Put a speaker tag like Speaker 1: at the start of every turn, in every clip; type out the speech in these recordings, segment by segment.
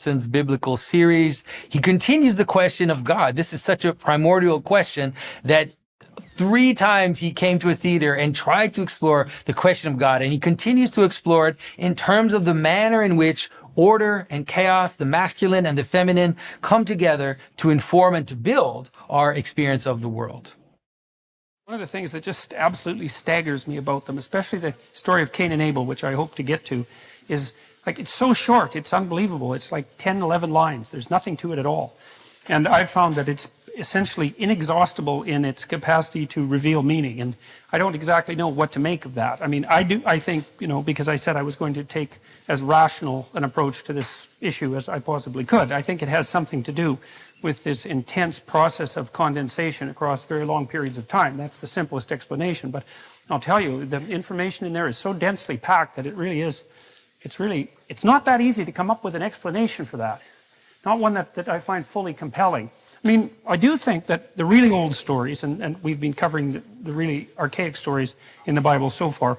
Speaker 1: Peterson's biblical series. He continues the question of God. This is such a primordial question that 3 times he came to a theater and tried to explore the question of God, and he continues to explore it in terms of the manner in which order and chaos, the masculine and the feminine, come together to inform and to build our experience of the world.
Speaker 2: One of the things that just absolutely staggers me about them, especially the story of Cain and Abel, which I hope to get to, is like it's so short, it's unbelievable. It's like 10, 11 lines. There's nothing to it at all. And I've found that it's essentially inexhaustible in its capacity to reveal meaning. And I don't exactly know what to make of that. I mean, I think, because I said I was going to take as rational an approach to this issue as I possibly could. I think it has something to do with this intense process of condensation across very long periods of time. That's the simplest explanation. But I'll tell you, the information in there is so densely packed that it really is, it's not that easy to come up with an explanation for that. Not one that I find fully compelling. I mean, I do think that the really old stories, and we've been covering the really archaic stories in the Bible so far,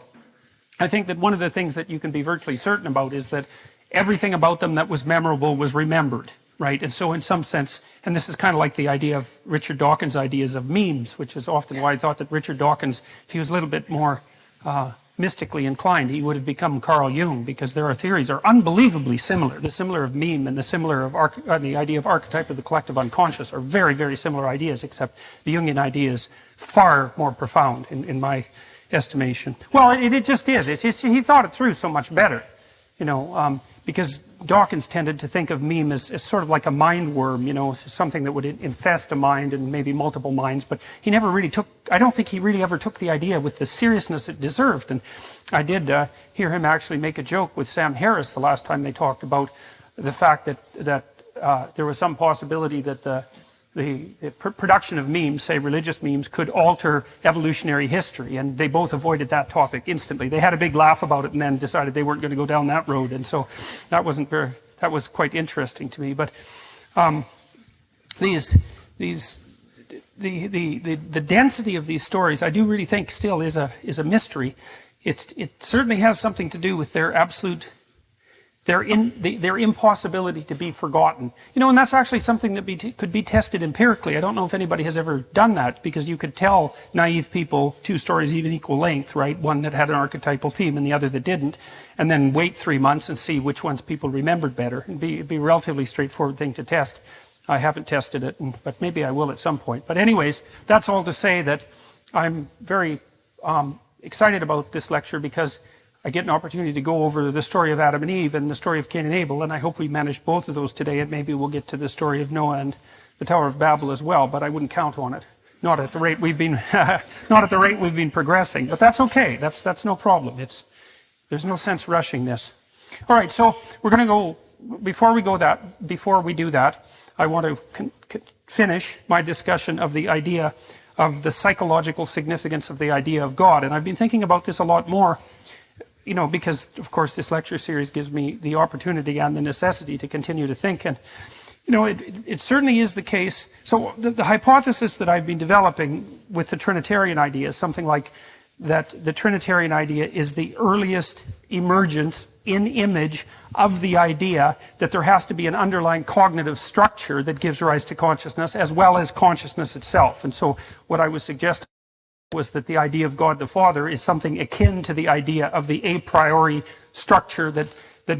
Speaker 2: I think that one of the things that you can be virtually certain about is that everything about them that was memorable was remembered, right? And so in some sense, and this is kind of like the idea of Richard Dawkins' ideas of memes, which is often why I thought that Richard Dawkins, if he was a little bit more mystically inclined, he would have become Carl Jung, because their theories are unbelievably similar. The similar of meme and the similar of the idea of archetype of the collective unconscious are very, very similar ideas, except the Jungian idea is far more profound in my estimation. Well, it just is. He thought it through so much better, because Dawkins tended to think of meme as sort of like a mind worm, something that would infest a mind and maybe multiple minds, but he never really I don't think he really ever took the idea with the seriousness it deserved. And I did hear him actually make a joke with Sam Harris the last time they talked about the fact that there was some possibility that the production of memes, say religious memes, could alter evolutionary history, and they both avoided that topic instantly. They had a big laugh about it and then decided they weren't going to go down that road, and so that was quite interesting to me. But the density of these stories, I do really think still is a mystery. It certainly has something to do with their impossibility to be forgotten. And that's actually something that could be tested empirically. I don't know if anybody has ever done that, because you could tell naive people 2 stories even equal length, right? One that had an archetypal theme and the other that didn't, and then wait 3 months and see which ones people remembered better. It'd be a relatively straightforward thing to test. I haven't tested it, but maybe I will at some point. But anyways, that's all to say that I'm very excited about this lecture, because I get an opportunity to go over the story of Adam and Eve and the story of Cain and Abel, and I hope we manage both of those today, and maybe we'll get to the story of Noah and the Tower of Babel as well, but I wouldn't count on it. Not at the rate we've been progressing, but that's okay. That's no problem. There's no sense rushing this. All right, so we're going to go, before we do that, I want to finish my discussion of the idea of the psychological significance of the idea of God, and I've been thinking about this a lot more, because, of course, this lecture series gives me the opportunity and the necessity to continue to think. And, it certainly is the case. So the hypothesis that I've been developing with the Trinitarian idea is something like that the Trinitarian idea is the earliest emergence in image of the idea that there has to be an underlying cognitive structure that gives rise to consciousness, as well as consciousness itself. And so what I was suggesting was that the idea of God the Father is something akin to the idea of the a priori structure that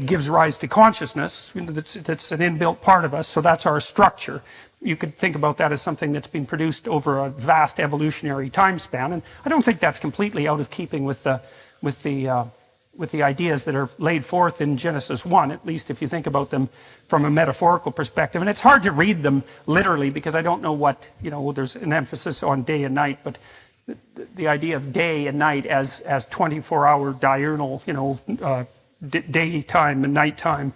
Speaker 2: gives rise to consciousness. That's an inbuilt part of us, so that's our structure. You could think about that as something that's been produced over a vast evolutionary time span, and I don't think that's completely out of keeping with the ideas that are laid forth in Genesis 1, at least if you think about them from a metaphorical perspective. And it's hard to read them literally, because I don't know what, there's an emphasis on day and night, but the idea of day and night as 24-hour diurnal, daytime and nighttime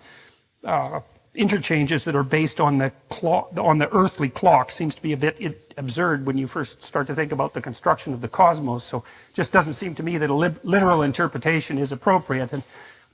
Speaker 2: interchanges that are based on the earthly clock seems to be a bit absurd when you first start to think about the construction of the cosmos. So it just doesn't seem to me that a literal interpretation is appropriate. And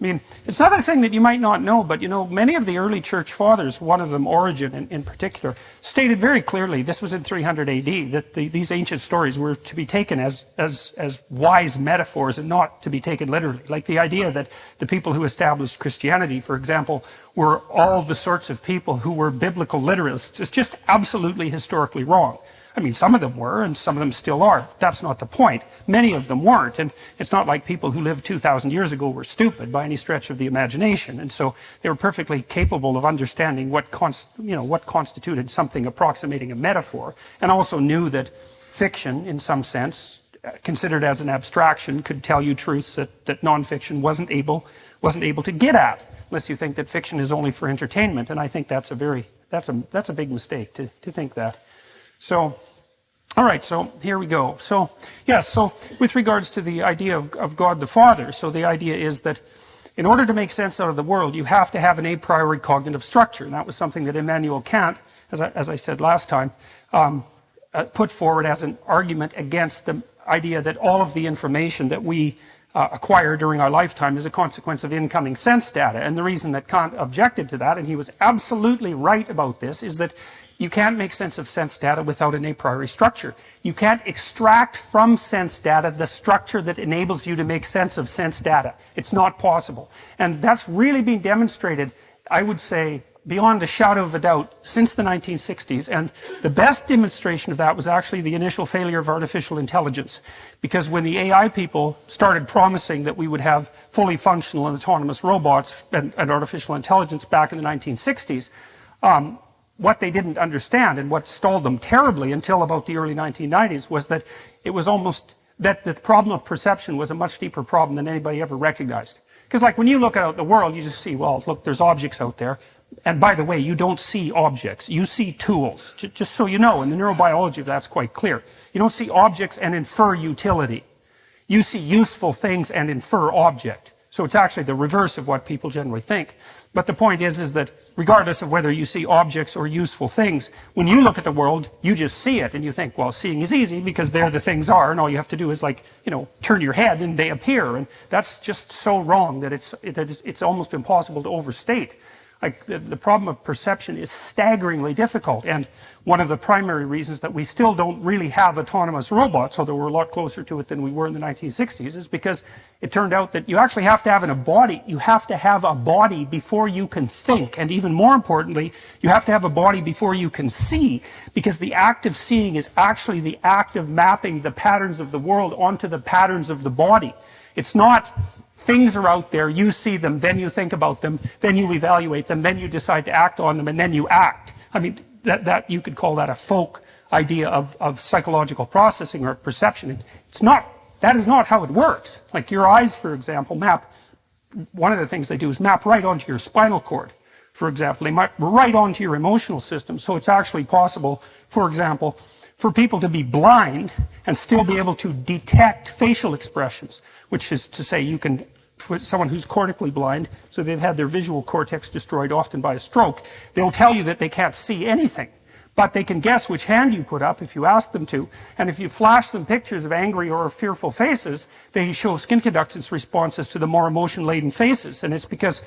Speaker 2: I mean, it's another thing that you might not know, but many of the early church fathers, one of them, Origen in particular, stated very clearly, this was in 300 AD, that these ancient stories were to be taken as wise metaphors and not to be taken literally. Like the idea that the people who established Christianity, for example, were all the sorts of people who were biblical literalists is just absolutely historically wrong. I mean, some of them were, and some of them still are. That's not the point. Many of them weren't, and it's not like people who lived 2,000 years ago were stupid by any stretch of the imagination. And so they were perfectly capable of understanding what constituted something approximating a metaphor, and also knew that fiction, in some sense, considered as an abstraction, could tell you truths that nonfiction wasn't able to get at, unless you think that fiction is only for entertainment. And I think that's a big mistake to think that. So, all right, so here we go. So, yes, so with regards to the idea of God the Father, so the idea is that in order to make sense out of the world, you have to have an a priori cognitive structure. And that was something that Immanuel Kant, as I said last time, put forward as an argument against the idea that all of the information that we acquire during our lifetime is a consequence of incoming sense data. And the reason that Kant objected to that, and he was absolutely right about this, is that you can't make sense of sense data without an a priori structure. You can't extract from sense data the structure that enables you to make sense of sense data. It's not possible. And that's really been demonstrated, I would say, beyond a shadow of a doubt, since the 1960s. And the best demonstration of that was actually the initial failure of artificial intelligence. Because when the AI people started promising that we would have fully functional and autonomous robots and artificial intelligence back in the 1960s, what they didn't understand, and what stalled them terribly until about the early 1990s, was that it was almost that the problem of perception was a much deeper problem than anybody ever recognized. Because like when you look out at the world, you just see, well, look, there's objects out there. And by the way, you don't see objects. You see tools. Just so you know, in the neurobiology of that's quite clear. You don't see objects and infer utility. You see useful things and infer object. So it's actually the reverse of what people generally think. But the point is that regardless of whether you see objects or useful things, when you look at the world, you just see it and you think, well, seeing is easy because there the things are, and all you have to do is turn your head and they appear. And that's just so wrong that it's almost impossible to overstate. Like the problem of perception is staggeringly difficult, and one of the primary reasons that we still don't really have autonomous robots, although we're a lot closer to it than we were in the 1960s, is because it turned out that you actually have to have a body. You have to have a body before you can think, and even more importantly, you have to have a body before you can see, because the act of seeing is actually the act of mapping the patterns of the world onto the patterns of the body. It's not things are out there, you see them, then you think about them, then you evaluate them, then you decide to act on them, and then you act. I mean, that you could call that a folk idea of psychological processing or perception. That is not how it works. Like your eyes, for example, one of the things they do is map right onto your spinal cord. For example, they map right onto your emotional system. So it's actually possible, for example, for people to be blind and still be able to detect facial expressions, which is to say you can, for someone who's cortically blind, so they've had their visual cortex destroyed often by a stroke, they'll tell you that they can't see anything. But they can guess which hand you put up if you ask them to. And if you flash them pictures of angry or fearful faces, they show skin conductance responses to the more emotion-laden faces. And it's because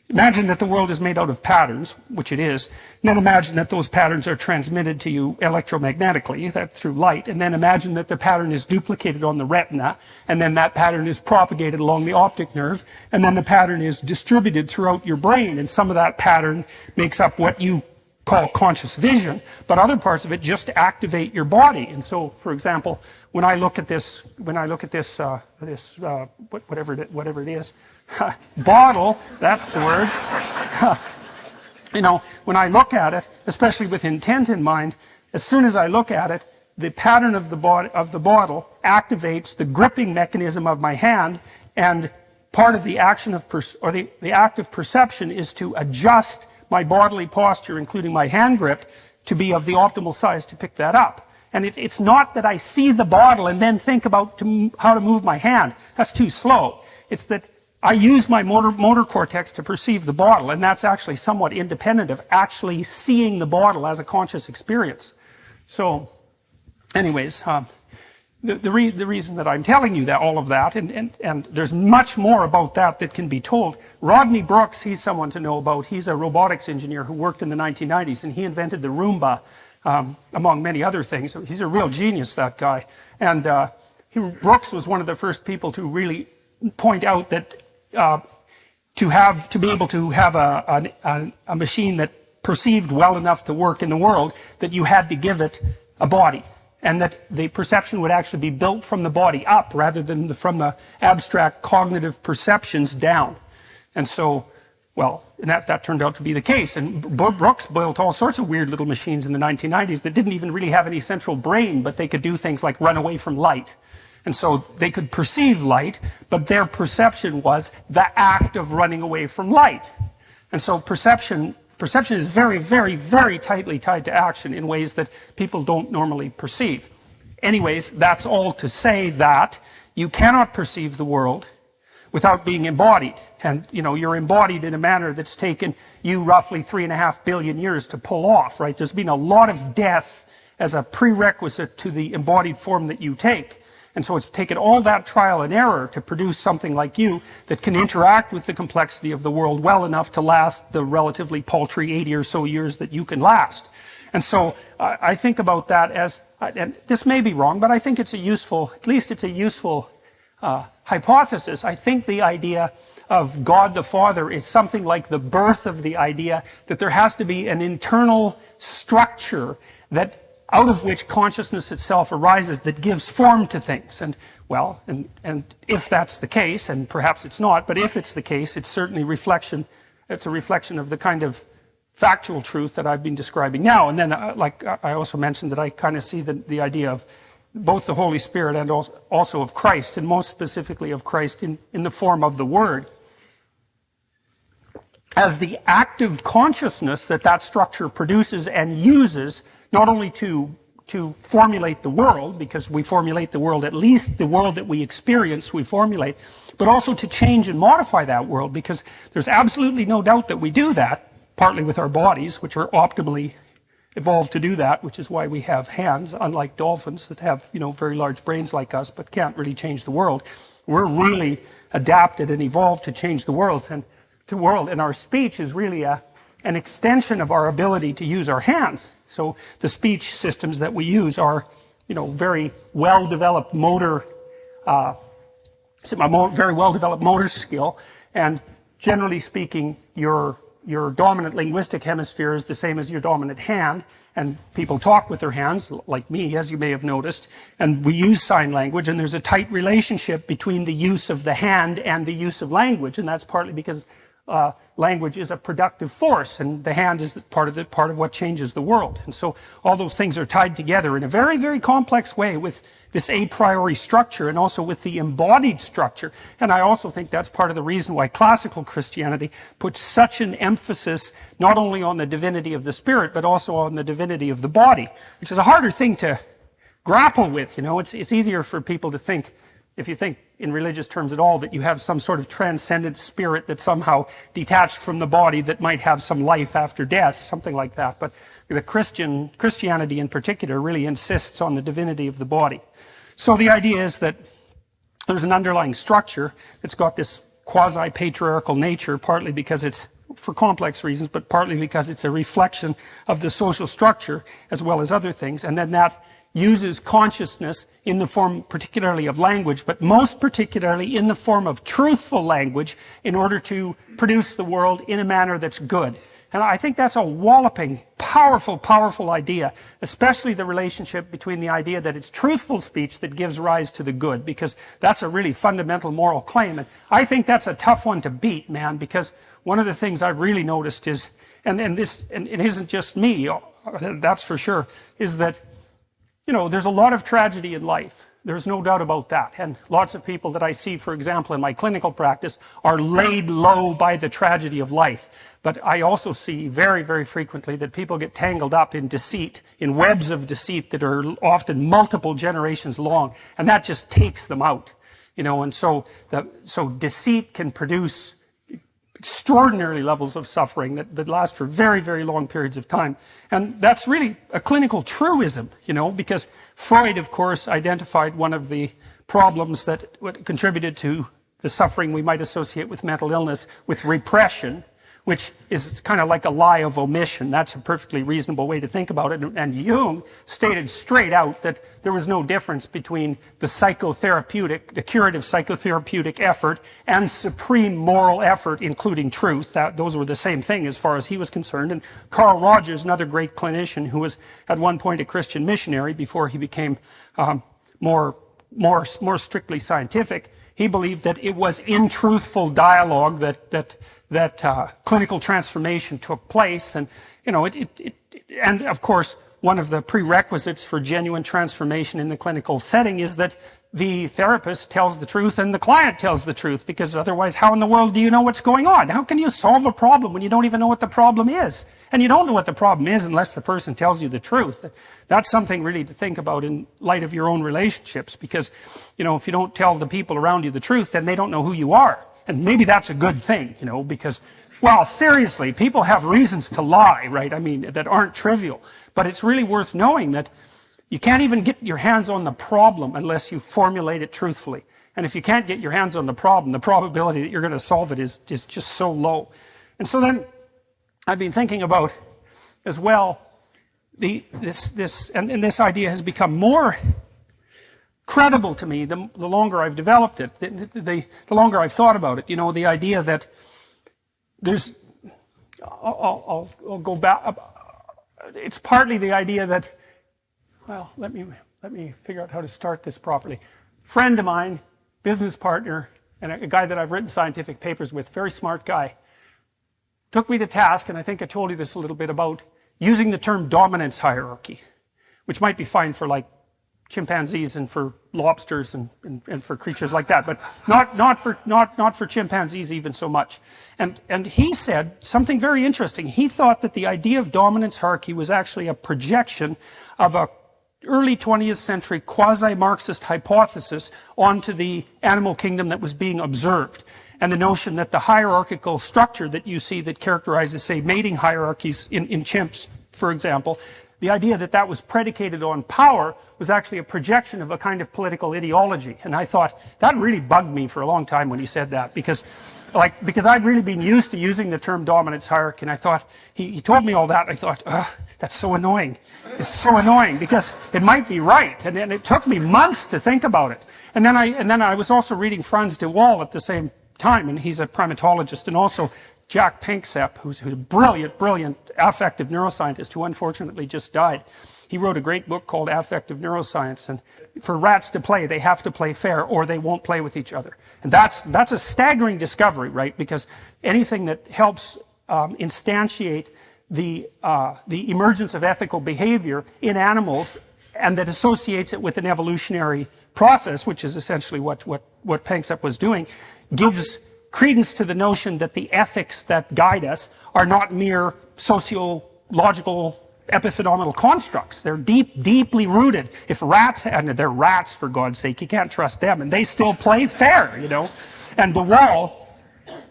Speaker 2: imagine that the world is made out of patterns, which it is, and then imagine that those patterns are transmitted to you electromagnetically, through light, and then imagine that the pattern is duplicated on the retina, and then that pattern is propagated along the optic nerve, and then the pattern is distributed throughout your brain, and some of that pattern makes up what you call conscious vision, but other parts of it just activate your body. And so, for example, when I look at this, whatever it is, bottle, that's the word. When I look at it, especially with intent in mind, as soon as I look at it, the pattern of the bottle activates the gripping mechanism of my hand, and part of the action of the act of perception is to adjust my bodily posture, including my hand grip, to be of the optimal size to pick that up. And it's not that I see the bottle and then think about how to move my hand. That's too slow. It's that I use my motor cortex to perceive the bottle, and that's actually somewhat independent of actually seeing the bottle as a conscious experience. So, anyways, the reason that I'm telling you that all of that, and there's much more about that can be told. Rodney Brooks, he's someone to know about. He's a robotics engineer who worked in the 1990s, and he invented the Roomba, among many other things. He's a real genius, that guy. And Brooks was one of the first people to really point out that to be able to have a machine that perceived well enough to work in the world, that you had to give it a body, and that the perception would actually be built from the body up rather than from the abstract cognitive perceptions down. And so, well, and that turned out to be the case. And Brooks built all sorts of weird little machines in the 1990s that didn't even really have any central brain, but they could do things like run away from light. And so they could perceive light, but their perception was the act of running away from light. And so perception is very, very, very tightly tied to action in ways that people don't normally perceive. Anyways, that's all to say that you cannot perceive the world without being embodied. And, you're embodied in a manner that's taken you roughly 3.5 billion years to pull off, right? There's been a lot of death as a prerequisite to the embodied form that you take. And so it's taken all that trial and error to produce something like you that can interact with the complexity of the world well enough to last the relatively paltry 80 or so years that you can last. And so I think about that as, and this may be wrong, but I think it's at least it's a useful hypothesis. I think the idea of God the Father is something like the birth of the idea that there has to be an internal structure that out of which consciousness itself arises that gives form to things. And, well, and if that's the case, and perhaps it's not, but if it's the case, it's certainly it's a reflection of the kind of factual truth that I've been describing now. And then, like I also mentioned, that I kind of see the idea of both the Holy Spirit and also of Christ, and most specifically of Christ in the form of the Word, as the active consciousness that structure produces and uses, not only to formulate the world, because we formulate the world, at least the world that we experience we formulate, but also to change and modify that world, because there's absolutely no doubt that we do that, partly with our bodies, which are optimally evolved to do that, which is why we have hands, unlike dolphins that have, very large brains like us, but can't really change the world. We're really adapted and evolved to change the world, and our speech is really an extension of our ability to use our hands. So the speech systems that we use are, very well-developed motor, very well-developed motor skill. And generally speaking, your dominant linguistic hemisphere is the same as your dominant hand. And people talk with their hands, like me, as you may have noticed. And we use sign language, and there's a tight relationship between the use of the hand and the use of language. And that's partly because language is a productive force, and the hand is part of what changes the world. And so all those things are tied together in a very, very complex way with this a priori structure and also with the embodied structure. And I also think that's part of the reason why classical Christianity puts such an emphasis not only on the divinity of the spirit, but also on the divinity of the body, which is a harder thing to grapple with. It's easier for people to think, if you think in religious terms at all, that you have some sort of transcendent spirit that's somehow detached from the body that might have some life after death, something like that. But the Christianity in particular really insists on the divinity of the body. So the idea is that there's an underlying structure that's got this quasi-patriarchal nature, partly because it's for complex reasons, but partly because it's a reflection of the social structure as well as other things. And then that uses consciousness in the form particularly of language, but most particularly in the form of truthful language in order to produce the world in a manner that's good. And I think that's a walloping, powerful, powerful idea, especially the relationship between the idea that it's truthful speech that gives rise to the good, because that's a really fundamental moral claim. And I think that's a tough one to beat, man, because one of the things I've really noticed is, and it isn't just me, that's for sure, is that there's a lot of tragedy in life. There's no doubt about that. And lots of people that I see, for example, in my clinical practice are laid low by the tragedy of life. But I also see very, very frequently that people get tangled up in deceit, in webs of deceit that are often multiple generations long. And that just takes them out. And so deceit can produce extraordinary levels of suffering that last for very, very long periods of time. And that's really a clinical truism, you know, because Freud, of course, identified one of the problems that contributed to the suffering we might associate with mental illness with repression, which is kind of like a lie of omission. That's a perfectly reasonable way to think about it. And Jung stated straight out that there was no difference between the psychotherapeutic, the curative psychotherapeutic effort and supreme moral effort, including truth. Those were the same thing as far as he was concerned. And Carl Rogers, another great clinician who was at one point a Christian missionary before he became more strictly scientific, he believed that it was in truthful dialogue that clinical transformation took place. And, you know, and of course, one of the prerequisites for genuine transformation in the clinical setting is that the therapist tells the truth and the client tells the truth, because otherwise, how in the world do you know what's going on? How can you solve a problem when you don't even know what the problem is? And you don't know what the problem is unless the person tells you the truth. That's something really to think about in light of your own relationships, because, you know, if you don't tell the people around you the truth, then they don't know who you are. And maybe that's a good thing, you know, because, well, seriously, people have reasons to lie, right? I mean, that aren't trivial. But it's really worth knowing that you can't even get your hands on the problem unless you formulate it truthfully. And if you can't get your hands on the problem, the probability that you're going to solve it is just so low. And so then I've been thinking about as well, this idea has become more credible to me the longer I've developed it, the longer I've thought about it. You know, the idea that there's, I'll go back. It's partly the idea that, well, let me figure out how to start this properly. Friend of mine, business partner, and a guy that I've written scientific papers with, very smart guy, took me to task, and I think I told you this a little bit, about using the term dominance hierarchy, which might be fine for like chimpanzees and for lobsters and for creatures like that, but not for chimpanzees even so much. And he said something very interesting. He thought that the idea of dominance hierarchy was actually a projection of a early 20th century quasi-Marxist hypothesis onto the animal kingdom that was being observed. And the notion that the hierarchical structure that you see that characterizes, say, mating hierarchies in chimps, for example, the idea that that was predicated on power was actually a projection of a kind of political ideology. And I thought, that really bugged me for a long time when he said that, because I'd really been used to using the term dominance hierarchy, and I thought, he told me all that, I thought, that's so annoying. It's so annoying, because it might be right, and it took me months to think about it. And then I was also reading Franz de Waal at the same time, and he's a primatologist, and also Jack Panksepp, who's a brilliant affective neuroscientist who unfortunately just died. He wrote a great book called Affective Neuroscience, and for rats to play, they have to play fair or they won't play with each other. And that's a staggering discovery, right? Because anything that helps instantiate the emergence of ethical behavior in animals and that associates it with an evolutionary process, which is essentially what Panksepp was doing, gives credence to the notion that the ethics that guide us are not mere sociological epiphenomenal constructs. They're deeply rooted. If rats, and they're rats for God's sake, you can't trust them, and they still play fair, you know. And de Waal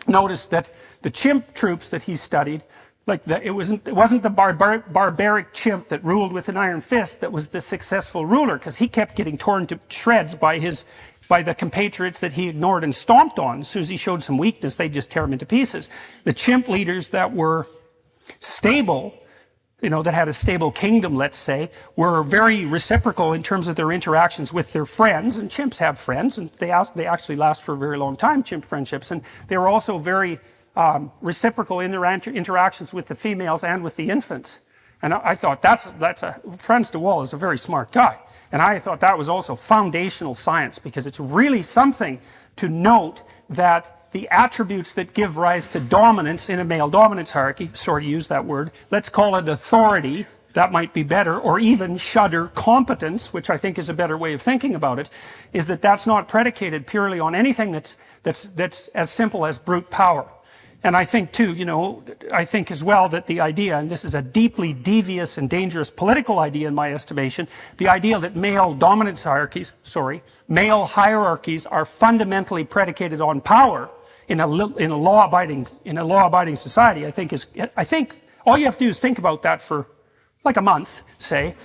Speaker 2: noticed that the chimp troops that he studied, it wasn't the barbaric chimp that ruled with an iron fist that was the successful ruler, because he kept getting torn to shreds by the compatriots that he ignored and stomped on. As soon as he showed some weakness, they'd just tear him into pieces. The chimp leaders that were stable, you know, that had a stable kingdom, let's say, were very reciprocal in terms of their interactions with their friends. And chimps have friends, and they actually last for a very long time, chimp friendships. And they were also very reciprocal in their interactions with the females and with the infants. And I thought Franz de Waal is a very smart guy. And I thought that was also foundational science, because it's really something to note that the attributes that give rise to dominance in a male dominance hierarchy, sorry to use that word, let's call it authority, that might be better, or even shudder competence, which I think is a better way of thinking about it, is that that's not predicated purely on anything that's as simple as brute power. And I think too, you know, I think as well that the idea, and this is a deeply devious and dangerous political idea in my estimation, the idea that male hierarchies are fundamentally predicated on power in a law-abiding society, I think all you have to do is think about that for like a month, say,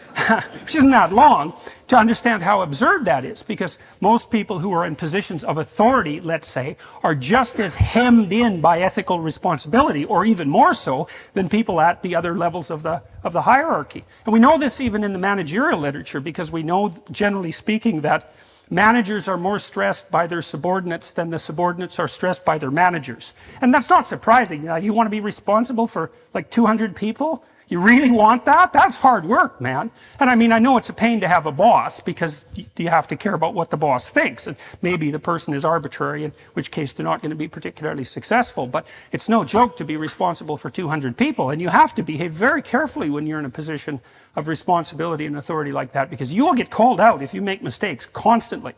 Speaker 2: which isn't that long, to understand how absurd that is, because most people who are in positions of authority, let's say, are just as hemmed in by ethical responsibility, or even more so, than people at the other levels of the hierarchy. And we know this even in the managerial literature, because we know, generally speaking, that managers are more stressed by their subordinates than the subordinates are stressed by their managers. And that's not surprising. You want to be responsible for like 200 people? You really want that? That's hard work, man. And I mean, I know it's a pain to have a boss, because you have to care about what the boss thinks. And maybe the person is arbitrary, in which case they're not going to be particularly successful. But it's no joke to be responsible for 200 people. And you have to behave very carefully when you're in a position of responsibility and authority like that, because you will get called out if you make mistakes constantly.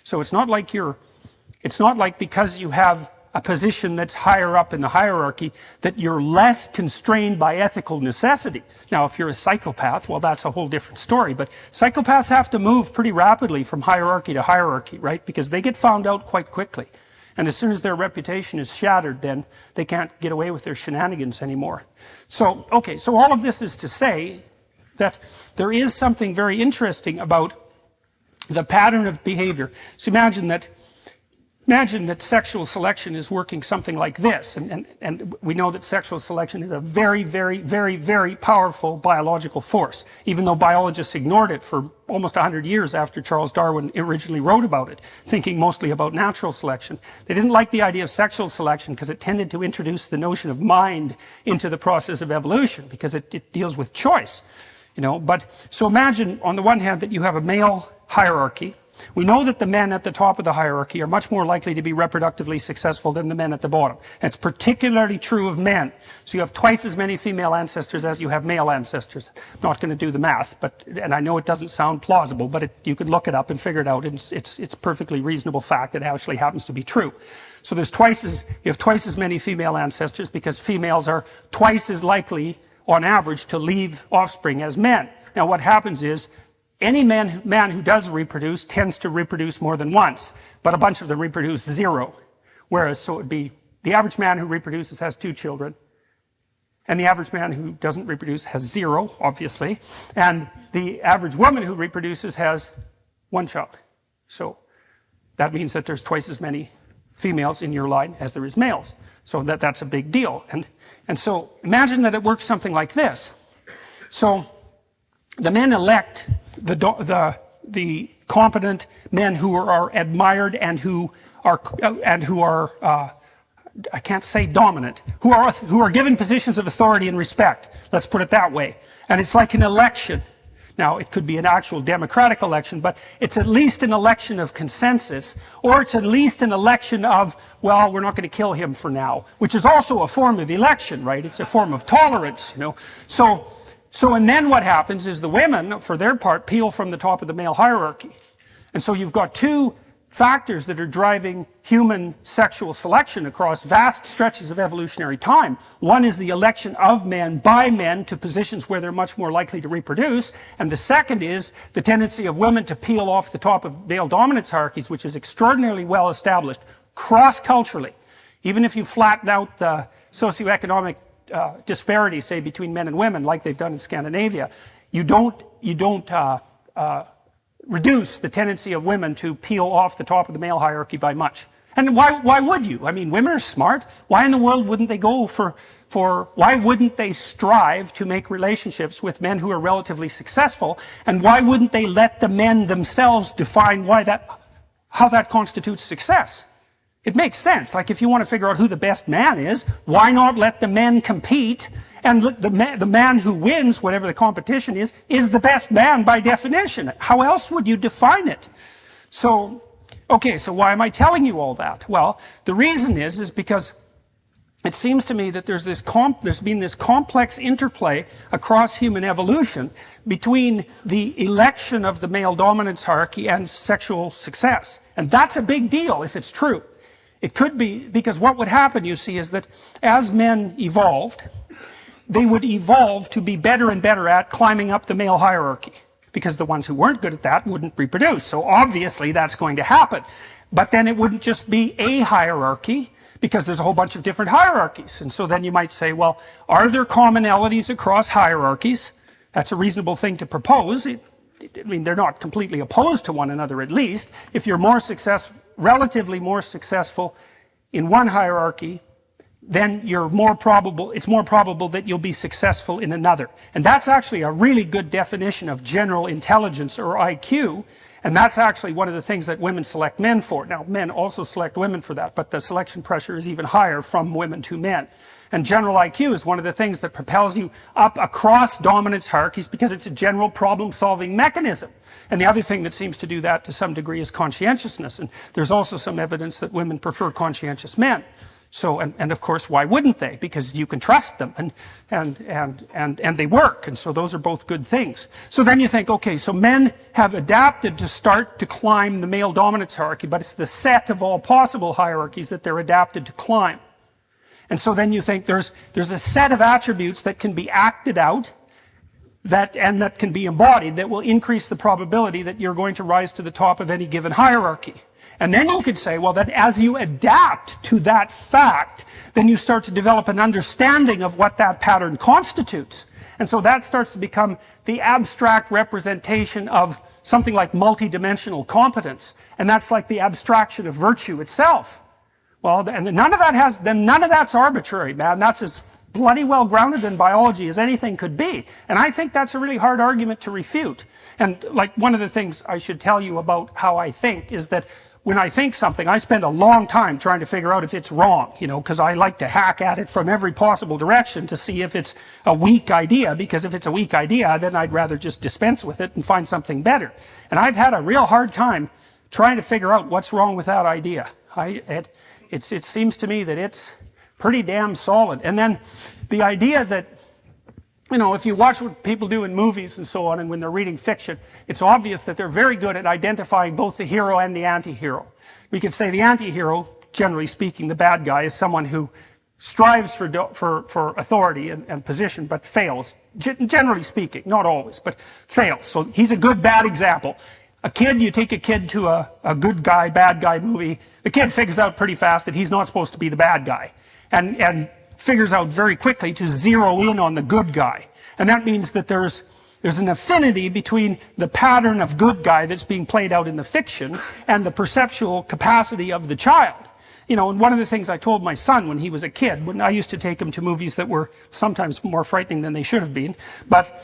Speaker 2: So it's not like because you have a position that's higher up in the hierarchy that you're less constrained by ethical necessity. Now, if you're a psychopath, well, that's a whole different story, but psychopaths have to move pretty rapidly from hierarchy to hierarchy, right? Because they get found out quite quickly. And as soon as their reputation is shattered, then they can't get away with their shenanigans anymore. So, okay, so all of this is to say that there is something very interesting about the pattern of behavior. So imagine that sexual selection is working something like this, and we know that sexual selection is a very, very, very, very powerful biological force, even though biologists ignored it for almost 100 years after Charles Darwin originally wrote about it, thinking mostly about natural selection. They didn't like the idea of sexual selection because it tended to introduce the notion of mind into the process of evolution, because it deals with choice, you know. But so imagine, on the one hand, that you have a male hierarchy. We know that the men at the top of the hierarchy are much more likely to be reproductively successful than the men at the bottom. It's particularly true of men. So you have twice as many female ancestors as you have male ancestors. I'm not going to do the math, and I know it doesn't sound plausible, but you could look it up and figure it out. It's perfectly reasonable fact. It actually happens to be true. So you have twice as many female ancestors, because females are twice as likely, on average, to leave offspring as men. Now what happens is, any man who does reproduce tends to reproduce more than once, but a bunch of them reproduce 0. Whereas, so it would be the average man who reproduces has 2 children, and the average man who doesn't reproduce has 0, obviously, and the average woman who reproduces has 1 child. So that means that there's twice as many females in your line as there is males. So that's a big deal. And so imagine that it works something like this. So the men elect the competent men who are admired and who are I can't say dominant, who are given positions of authority and respect. Let's put it that way. And it's like an election. Now, it could be an actual democratic election, but it's at least an election of consensus, or it's at least an election of, well, we're not going to kill him for now, which is also a form of election, right? It's a form of tolerance, you know. So, and then what happens is the women, for their part, peel from the top of the male hierarchy. And so you've got 2 factors that are driving human sexual selection across vast stretches of evolutionary time. One is the election of men by men to positions where they're much more likely to reproduce. And the second is the tendency of women to peel off the top of male dominance hierarchies, which is extraordinarily well established cross-culturally. Even if you flatten out the socioeconomic disparity, say, between men and women, like they've done in Scandinavia, you don't reduce the tendency of women to peel off the top of the male hierarchy by much. And why would you? I mean, women are smart. Why in the world wouldn't they go why wouldn't they strive to make relationships with men who are relatively successful? And why wouldn't they let the men themselves define how that constitutes success? It makes sense. Like, if you want to figure out who the best man is, why not let the men compete, and the man who wins, whatever the competition is the best man by definition. How else would you define it? So, okay, so why am I telling you all that? Well, the reason is because it seems to me that there's been this complex interplay across human evolution between the election of the male dominance hierarchy and sexual success. And that's a big deal if it's true. It could be, because what would happen, you see, is that as men evolved, they would evolve to be better and better at climbing up the male hierarchy, because the ones who weren't good at that wouldn't reproduce. So obviously that's going to happen. But then it wouldn't just be a hierarchy, because there's a whole bunch of different hierarchies. And so then you might say, well, are there commonalities across hierarchies? That's a reasonable thing to propose. I mean, they're not completely opposed to one another, at least. If you're relatively more successful in one hierarchy, then it's more probable that you'll be successful in another. And that's actually a really good definition of general intelligence, or IQ. And that's actually one of the things that women select men for. Now, men also select women for that, but the selection pressure is even higher from women to men. And general IQ is one of the things that propels you up across dominance hierarchies because it's a general problem-solving mechanism. And the other thing that seems to do that to some degree is conscientiousness. And there's also some evidence that women prefer conscientious men. So, and of course, why wouldn't they? Because you can trust them and they work. And so those are both good things. So then you think, okay, so men have adapted to start to climb the male dominance hierarchy, but it's the set of all possible hierarchies that they're adapted to climb. And so then you think there's a set of attributes that can be acted out that can be embodied that will increase the probability that you're going to rise to the top of any given hierarchy. And then you could say, well, that as you adapt to that fact, then you start to develop an understanding of what that pattern constitutes. And so that starts to become the abstract representation of something like multidimensional competence. And that's like the abstraction of virtue itself. Well, and none of that's arbitrary, man. That's as bloody well grounded in biology as anything could be. And I think that's a really hard argument to refute. And like one of the things I should tell you about how I think is that when I think something, I spend a long time trying to figure out if it's wrong, because I like to hack at it from every possible direction to see if it's a weak idea, because if it's a weak idea, then I'd rather just dispense with it and find something better. And I've had a real hard time trying to figure out what's wrong with that idea. It seems to me that it's pretty damn solid. And then the idea that, if you watch what people do in movies and so on, and when they're reading fiction, it's obvious that they're very good at identifying both the hero and the anti-hero. We could say the anti-hero, generally speaking, the bad guy, is someone who strives for authority and position, but fails. Generally speaking, not always, but fails. So he's a good, bad example. You take a kid to a good guy, bad guy movie, the kid figures out pretty fast that he's not supposed to be the bad guy. And figures out very quickly to zero in on the good guy. And that means that there's an affinity between the pattern of good guy that's being played out in the fiction and the perceptual capacity of the child. And one of the things I told my son when he was a kid, when I used to take him to movies that were sometimes more frightening than they should have been, but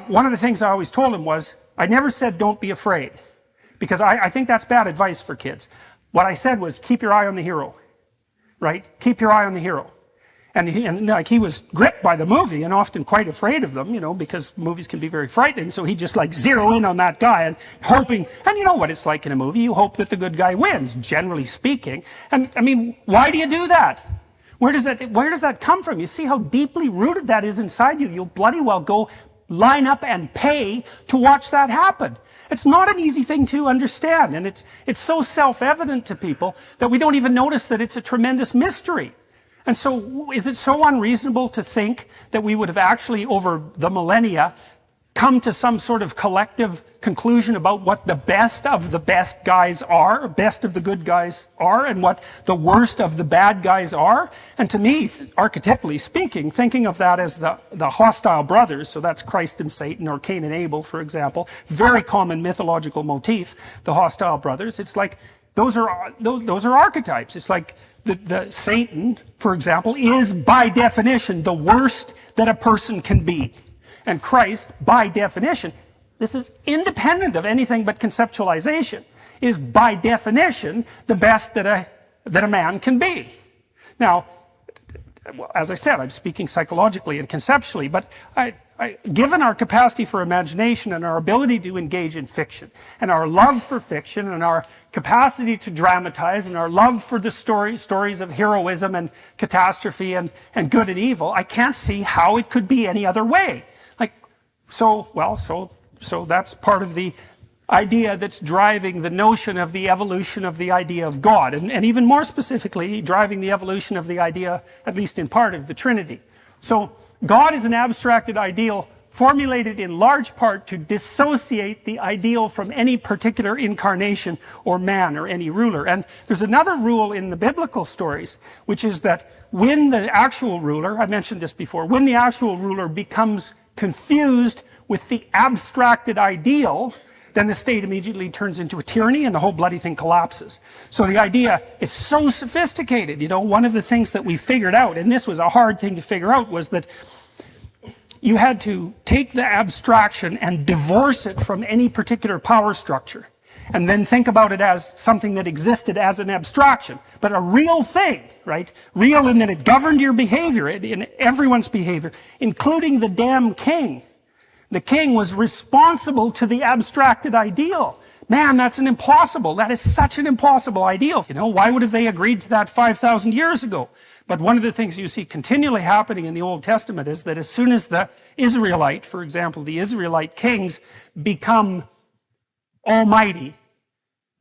Speaker 2: one of the things I always told him was, I never said don't be afraid, because I think that's bad advice for kids. What I said was keep your eye on the hero, right? Keep your eye on the hero. And he was gripped by the movie and often quite afraid of them, because movies can be very frightening. So he just zero in on that guy and hoping, and you know what it's like in a movie, you hope that the good guy wins, generally speaking. And I mean, why do you do that? Where does that come from? You see how deeply rooted that is inside you. You'll bloody well go line up and pay to watch that happen. It's not an easy thing to understand. And it's so self-evident to people that we don't even notice that it's a tremendous mystery. And so, is it so unreasonable to think that we would have actually, over the millennia, come to some sort of collective conclusion about what the best of the best guys are, best of the good guys are, and what the worst of the bad guys are? And to me, archetypally speaking, thinking of that as the hostile brothers, so that's Christ and Satan, or Cain and Abel, for example, very common mythological motif, the hostile brothers, it's like, those are archetypes. It's like, the Satan, for example, is by definition the worst that a person can be. And Christ, by definition, this is independent of anything but conceptualization, is by definition the best that a man can be. Now, as I said, I'm speaking psychologically and conceptually, but given our capacity for imagination and our ability to engage in fiction, and our love for fiction, and our capacity to dramatize, and our love for the stories of heroism and catastrophe and good and evil, I can't see how it could be any other way. So that's part of the idea that's driving the notion of the evolution of the idea of God, and even more specifically, driving the evolution of the idea, at least in part, of the Trinity. So God is an abstracted ideal formulated in large part to dissociate the ideal from any particular incarnation or man or any ruler. And there's another rule in the biblical stories, which is that when the actual ruler, I mentioned this before, when the actual ruler becomes confused with the abstracted ideal, then the state immediately turns into a tyranny and the whole bloody thing collapses. So the idea is so sophisticated. You know, one of the things that we figured out, and this was a hard thing to figure out, was that you had to take the abstraction and divorce it from any particular power structure, and then think about it as something that existed as an abstraction, but a real thing, right? Real in that it governed your behavior, in everyone's behavior, including the damn king. The king was responsible to the abstracted ideal. Man, that's an impossible. That is such an impossible ideal. You know, why would have they agreed to that 5,000 years ago? But one of the things you see continually happening in the Old Testament is that as soon as the Israelite, for example, the Israelite kings become almighty,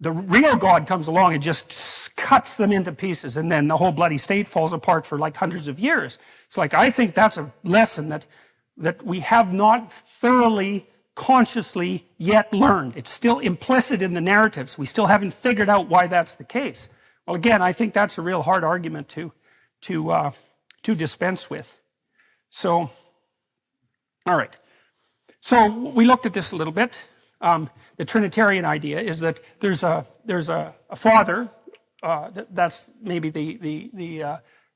Speaker 2: the real God comes along and just cuts them into pieces, and then the whole bloody state falls apart for like hundreds of years. It's like, I think that's a lesson that we have not thoroughly, consciously yet learned. It's still implicit in the narratives. We still haven't figured out why that's the case. Well, again, I think that's a real hard argument to dispense with. So, all right. So we looked at this a little bit. The Trinitarian idea is that there's a father. That's maybe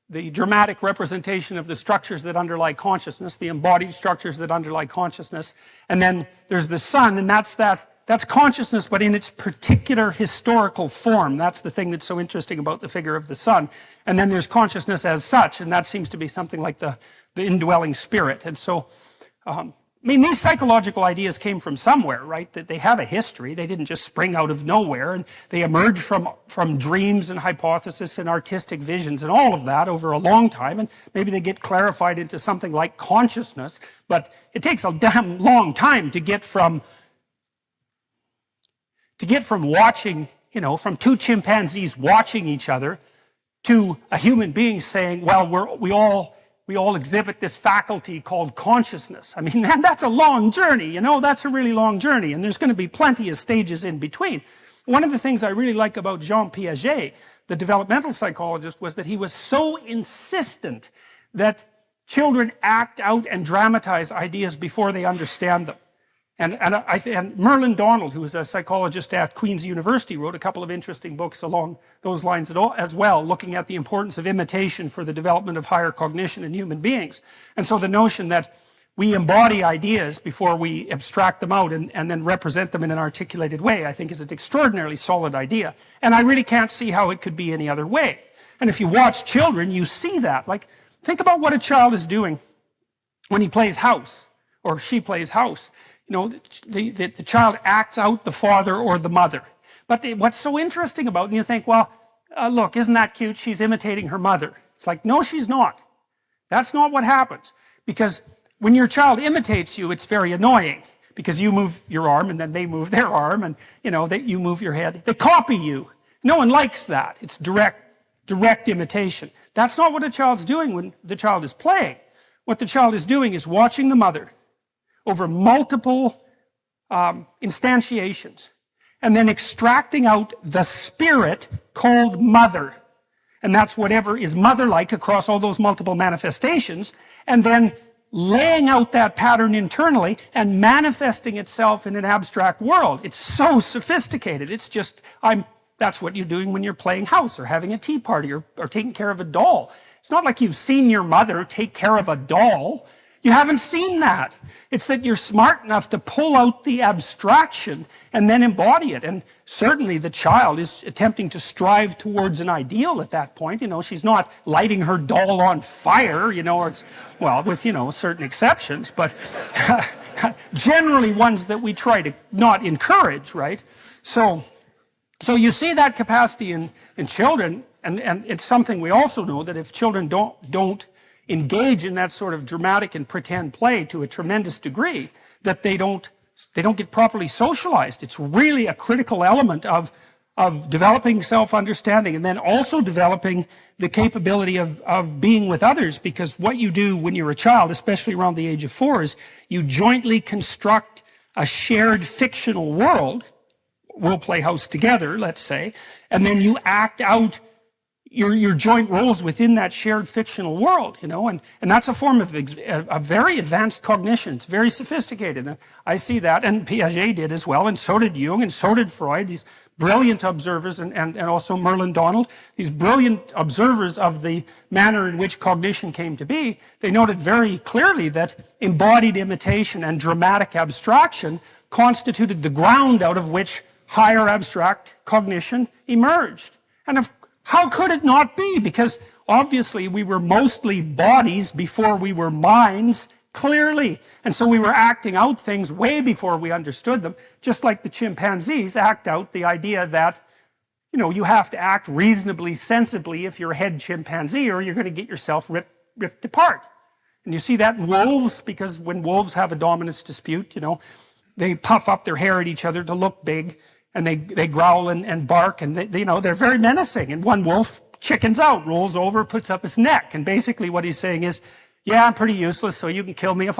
Speaker 2: the dramatic representation of the structures that underlie consciousness, the embodied structures that underlie consciousness, and then there's the Son, and that's consciousness, but in its particular historical form. That's the thing that's so interesting about the figure of the Son. And then there's consciousness as such, and that seems to be something like the indwelling spirit. And so, I mean, these psychological ideas came from somewhere, right? That they have a history. They didn't just spring out of nowhere, and they emerged from dreams and hypotheses and artistic visions and all of that over a long time, and maybe they get clarified into something like consciousness, but it takes a damn long time to get from watching, you know, from two chimpanzees watching each other to a human being saying, well, we all exhibit this faculty called consciousness. I mean, man, that's a long journey, you know, that's a really long journey, and there's going to be plenty of stages in between. One of the things I really like about Jean Piaget, the developmental psychologist, was that he was so insistent that children act out and dramatize ideas before they understand them. And Merlin Donald, who was a psychologist at Queen's University, wrote a couple of interesting books along those lines as well, looking at the importance of imitation for the development of higher cognition in human beings. And so the notion that we embody ideas before we abstract them out and then represent them in an articulated way, I think is an extraordinarily solid idea. And I really can't see how it could be any other way. And if you watch children, you see that. Like, think about what a child is doing when he plays house, or she plays house. You know, the child acts out the father or the mother. But what's so interesting about it, and you think, well, look, isn't that cute? She's imitating her mother. It's like, no, she's not. That's not what happens. Because when your child imitates you, it's very annoying. Because you move your arm, and then they move their arm, and, you know, you move your head. They copy you. No one likes that. It's direct imitation. That's not what a child's doing when the child is playing. What the child is doing is watching the mother over multiple instantiations, and then extracting out the spirit called mother. And that's whatever is mother-like across all those multiple manifestations, and then laying out that pattern internally and manifesting itself in an abstract world. It's so sophisticated. It's just, that's what you're doing when you're playing house or having a tea party or taking care of a doll. It's not like you've seen your mother take care of a doll. You haven't seen that. It's that you're smart enough to pull out the abstraction and then embody it. And certainly the child is attempting to strive towards an ideal at that point. You know, she's not lighting her doll on fire, you know, or it's, well, with, you know, certain exceptions, but generally ones that we try to not encourage, right? So you see that capacity in children, and it's something we also know, that if children don't engage in that sort of dramatic and pretend play to a tremendous degree, that they don't get properly socialized. It's really a critical element of of developing self-understanding and then also developing the capability of being with others, because what you do when you're a child, especially around the age of 4, is you jointly construct a shared fictional world. We'll play house together, let's say, and then you act out your joint roles within that shared fictional world, you know, and that's a form of a very advanced cognition. It's very sophisticated. And I see that, and Piaget did as well, and so did Jung, and so did Freud, these brilliant observers, and also Merlin Donald, these brilliant observers of the manner in which cognition came to be. They noted very clearly that embodied imitation and dramatic abstraction constituted the ground out of which higher abstract cognition emerged. And how could it not be? Because obviously we were mostly bodies before we were minds, clearly. And so we were acting out things way before we understood them, just like the chimpanzees act out the idea that, you know, you have to act reasonably sensibly if you're a head chimpanzee, or you're going to get yourself ripped apart. And you see that in wolves, because when wolves have a dominance dispute, you know, they puff up their hair at each other to look big, and they growl and bark, and they, you know, they're very menacing. And one wolf chickens out, rolls over, puts up his neck, and basically what he's saying is, yeah, I'm pretty useless, so you can kill me if I